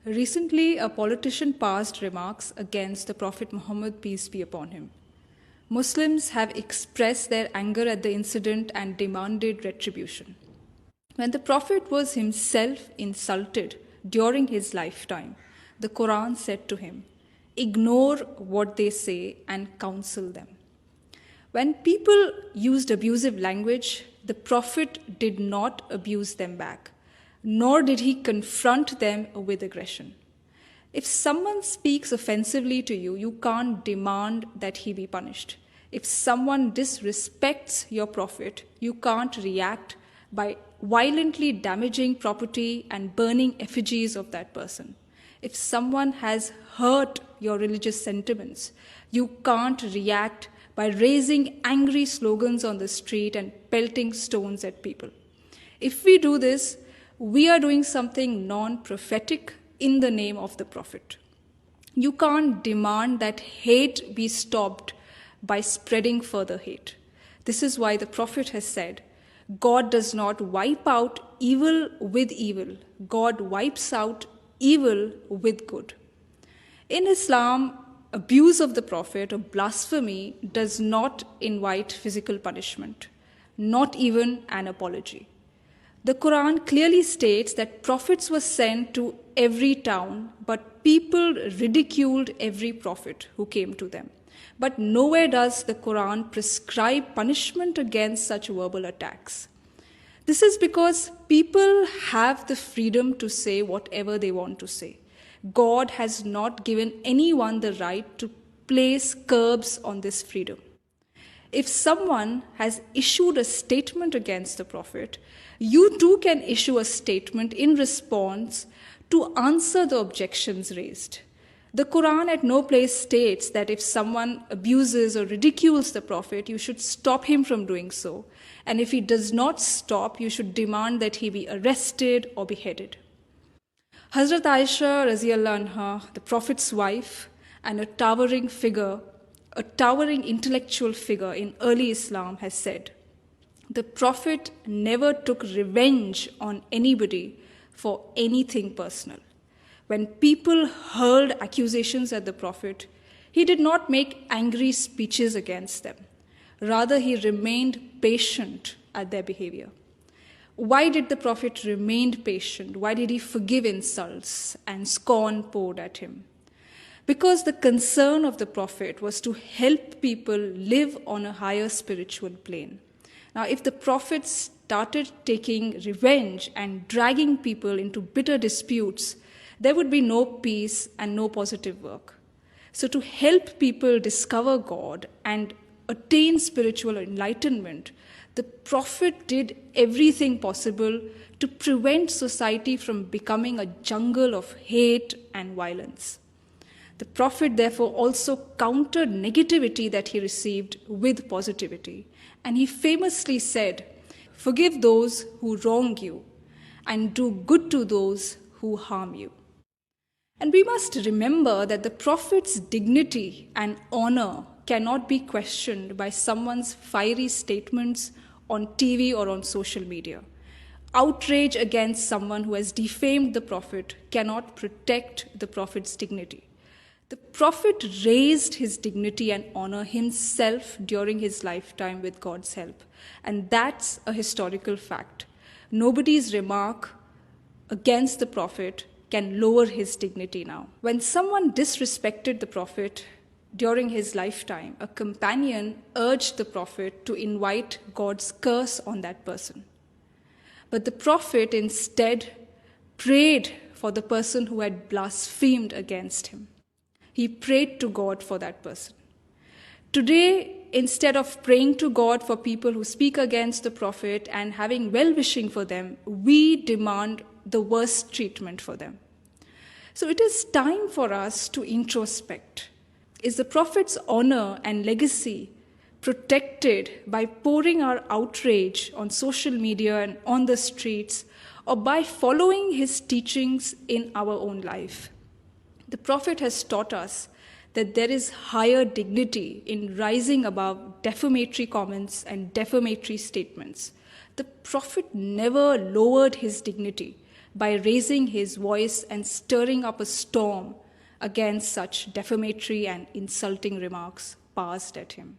Recently, a politician passed remarks against the Prophet Muhammad, peace be upon him. Muslims have expressed their anger at the incident and demanded retribution. When the Prophet was himself insulted during his lifetime, the Quran said to him, "Ignore what they say and counsel them." When people used abusive language, the Prophet did not abuse them back, nor did he confront them with aggression. If someone speaks offensively to you, you can't demand that he be punished. If someone disrespects your Prophet, you can't react by violently damaging property and burning effigies of that person. If someone has hurt your religious sentiments, you can't react by raising angry slogans on the street and pelting stones at people. If we do this, we are doing something non-prophetic in the name of the Prophet. You can't demand that hate be stopped by spreading further hate. This is why the Prophet has said, God does not wipe out evil with evil. God wipes out evil with good. In Islam, abuse of the Prophet or blasphemy does not invite physical punishment, not even an apology. The Quran clearly states that prophets were sent to every town, but people ridiculed every prophet who came to them. But nowhere does the Quran prescribe punishment against such verbal attacks. This is because people have the freedom to say whatever they want to say. God has not given anyone the right to place curbs on this freedom. If someone has issued a statement against the Prophet, you too can issue a statement in response to answer the objections raised. The Quran at no place states that if someone abuses or ridicules the Prophet, you should stop him from doing so. And if he does not stop, you should demand that he be arrested or beheaded. Hazrat Aisha, Raziallahu Anha, the Prophet's wife, and a towering intellectual figure in early Islam, has said, the Prophet never took revenge on anybody for anything personal. When people hurled accusations at the Prophet, he did not make angry speeches against them. Rather, he remained patient at their behavior. Why did the Prophet remain patient? Why did he forgive insults and scorn poured at him? Because the concern of the Prophet was to help people live on a higher spiritual plane. Now, if the Prophet started taking revenge and dragging people into bitter disputes, there would be no peace and no positive work. So to help people discover God and attain spiritual enlightenment, the Prophet did everything possible to prevent society from becoming a jungle of hate and violence. The Prophet therefore also countered negativity that he received with positivity. And he famously said, "Forgive those who wrong you and do good to those who harm you." And we must remember that the Prophet's dignity and honor cannot be questioned by someone's fiery statements on TV or on social media. Outrage against someone who has defamed the Prophet cannot protect the Prophet's dignity. The Prophet raised his dignity and honor himself during his lifetime with God's help. And that's a historical fact. Nobody's remark against the Prophet can lower his dignity now. When someone disrespected the Prophet during his lifetime, a companion urged the Prophet to invite God's curse on that person. But the Prophet instead prayed for the person who had blasphemed against him. He prayed to God for that person. Today, instead of praying to God for people who speak against the Prophet and having well-wishing for them, we demand the worst treatment for them. So it is time for us to introspect. Is the Prophet's honor and legacy protected by pouring our outrage on social media and on the streets, or by following his teachings in our own life? The Prophet has taught us that there is higher dignity in rising above defamatory comments and defamatory statements. The Prophet never lowered his dignity by raising his voice and stirring up a storm against such defamatory and insulting remarks passed at him.